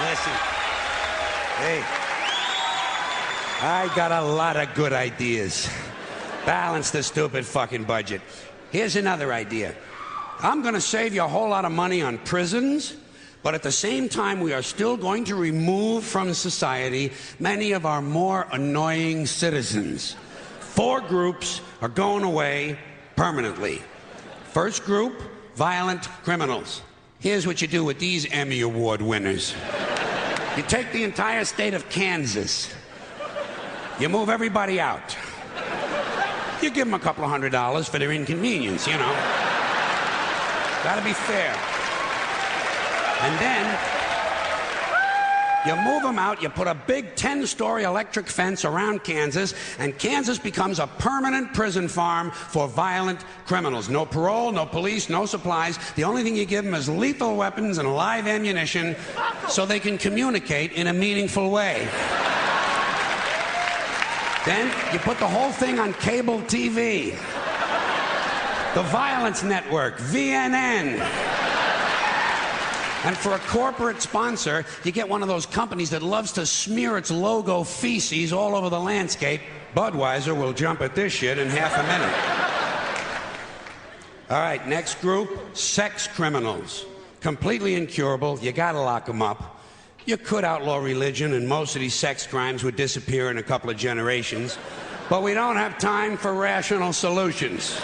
Listen. Hey. I got a lot of good ideas. Balance the stupid fucking budget. Here's another idea. I'm going to save you a whole lot of money on prisons, but at the same time, we are still going to remove from society many of our more annoying citizens. 4 groups are going away permanently. First group, violent criminals. Here's what you do with these Emmy Award winners. You take the entire state of Kansas. You move everybody out. You give them a couple of $100 for their inconvenience, you know. Gotta be fair. And then you move them out, you put a big 10-story electric fence around Kansas, and Kansas becomes a permanent prison farm for violent criminals. No parole, no police, no supplies. The only thing you give them is lethal weapons and live ammunition so they can communicate in a meaningful way. Then you put the whole thing on cable TV. The Violence Network, VNN. And for a corporate sponsor, you get one of those companies that loves to smear its logo feces all over the landscape. Budweiser will jump at this shit in half a minute. All right, next group, sex criminals. Completely incurable, you gotta lock them up. You could outlaw religion and most of these sex crimes would disappear in a couple of generations. But we don't have time for rational solutions.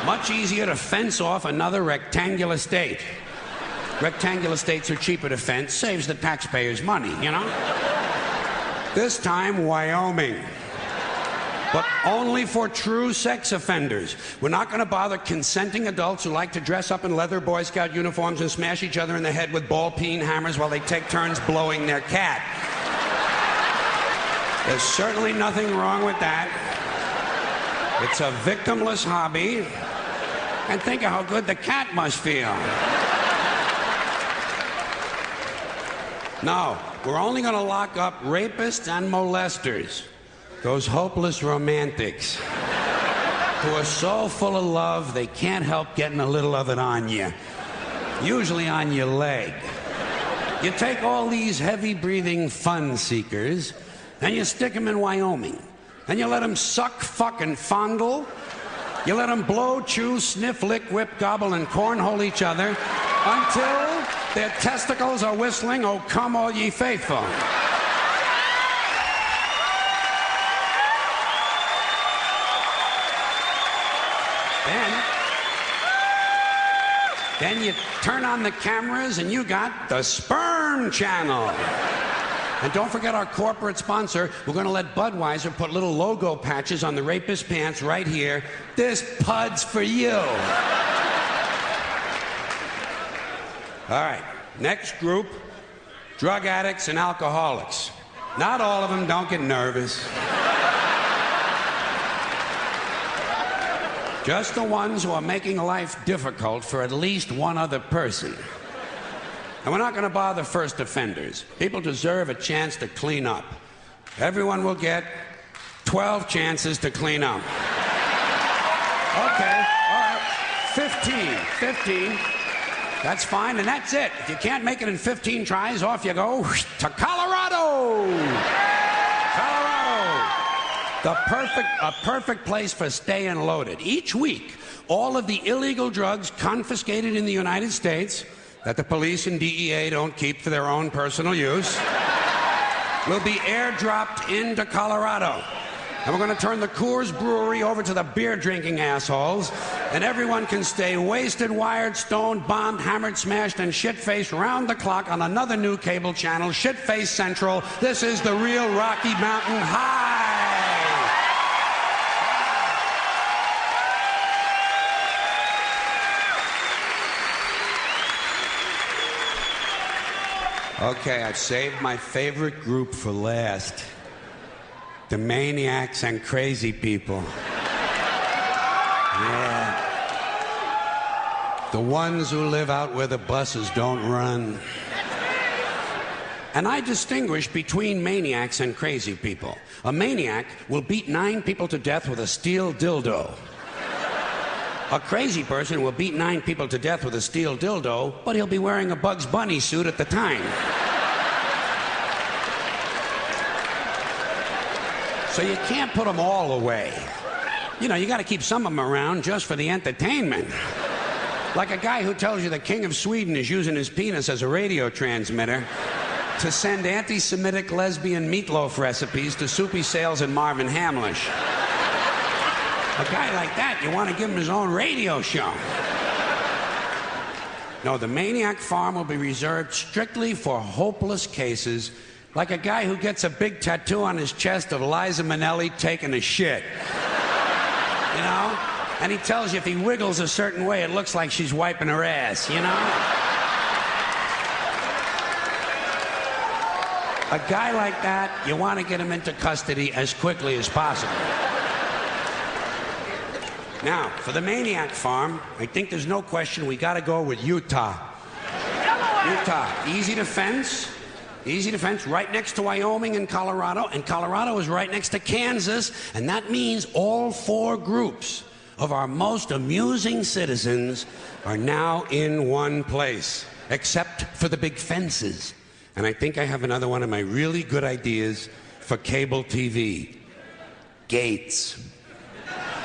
Much easier to fence off another rectangular state. Rectangular states are cheaper to fence, saves the taxpayers money, you know? This time, Wyoming. But only for true sex offenders. We're not going to bother consenting adults who like to dress up in leather Boy Scout uniforms and smash each other in the head with ball-peen hammers while they take turns blowing their cat. There's certainly nothing wrong with that. It's a victimless hobby. And think of how good the cat must feel. No, we're only going to lock up rapists and molesters. Those hopeless romantics who are so full of love they can't help getting a little of it on you. Usually on your leg. You take all these heavy-breathing fun seekers and you stick them in Wyoming. And you let them suck, fuck, and fondle. You let them blow, chew, sniff, lick, whip, gobble, and cornhole each other until their testicles are whistling, "Oh, come all ye faithful." Then you turn on the cameras and you got the Sperm Channel. And don't forget our corporate sponsor. We're going to let Budweiser put little logo patches on the rapist pants right here. This pud's for you. All right, next group, drug addicts and alcoholics. Not all of them, don't get nervous. Just the ones who are making life difficult for at least one other person. And we're not going to bother first offenders. People deserve a chance to clean up. Everyone will get 12 chances to clean up. Okay, all right, 15. That's fine, and that's it. If you can't make it in 15 tries, off you go to Colorado. A perfect place for staying loaded. Each week, all of the illegal drugs confiscated in the United States that the police and DEA don't keep for their own personal use will be airdropped into Colorado. And we're going to turn the Coors Brewery over to the beer-drinking assholes, and everyone can stay wasted, wired, stoned, bombed, hammered, smashed, and shit-faced round the clock on another new cable channel, Shit-Face Central. This is the real Rocky Mountain High. Okay, I've saved my favorite group for last. The maniacs and crazy people. Yeah. The ones who live out where the buses don't run. And I distinguish between maniacs and crazy people. A maniac will beat 9 people to death with a steel dildo. A crazy person will beat 9 people to death with a steel dildo, but he'll be wearing a Bugs Bunny suit at the time. So you can't put them all away. You know, you got to keep some of them around just for the entertainment. Like a guy who tells you the King of Sweden is using his penis as a radio transmitter to send anti-Semitic lesbian meatloaf recipes to Soupy Sales and Marvin Hamlish. A guy like that, you want to give him his own radio show. No, the Maniac Farm will be reserved strictly for hopeless cases, like a guy who gets a big tattoo on his chest of Liza Minnelli taking a shit. You know? And he tells you if he wiggles a certain way, it looks like she's wiping her ass, you know? A guy like that, you want to get him into custody as quickly as possible. Now, for the Maniac Farm, I think there's no question we got to go with Utah. Utah, easy to fence. Easy to fence, right next to Wyoming and Colorado is right next to Kansas, and that means all 4 groups of our most amusing citizens are now in one place, except for the big fences. And I think I have another one of my really good ideas for cable TV. Gates.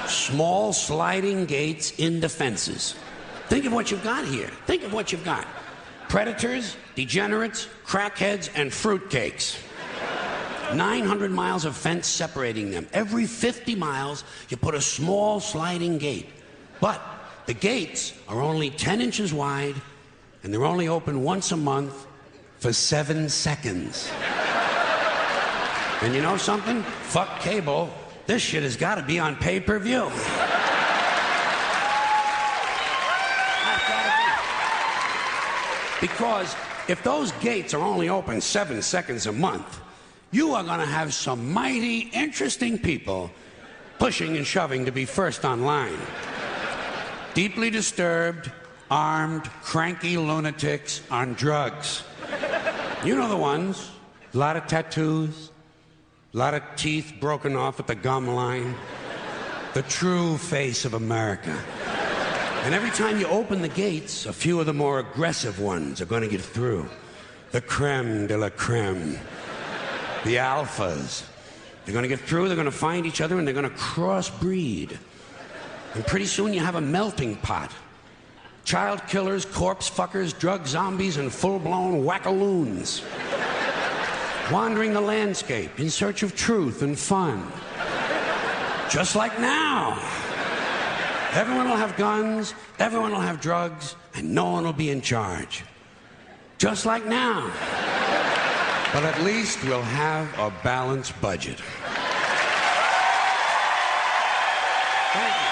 Small sliding gates in the fences. Think of what you've got here. Think of what you've got. Predators, degenerates, crackheads, and fruitcakes. 900 miles of fence separating them. Every 50 miles, you put a small sliding gate. But the gates are only 10 inches wide, and they're only open once a month for 7 seconds. And you know something? Fuck cable. This shit has got to be on pay-per-view. Because if those gates are only open 7 seconds a month, you are going to have some mighty interesting people pushing and shoving to be first online. Deeply disturbed, armed, cranky lunatics on drugs. You know the ones. A lot of tattoos, a lot of teeth broken off at the gum line. The true face of America. And every time you open the gates, a few of the more aggressive ones are going to get through. The creme de la creme. The alphas. They're going to get through, they're going to find each other, and they're going to crossbreed. And pretty soon you have a melting pot. Child killers, corpse fuckers, drug zombies, and full-blown wackaloons. Wandering the landscape in search of truth and fun. Just like now. Everyone will have guns, everyone will have drugs, and no one will be in charge. Just like now. But at least we'll have a balanced budget. Thank you.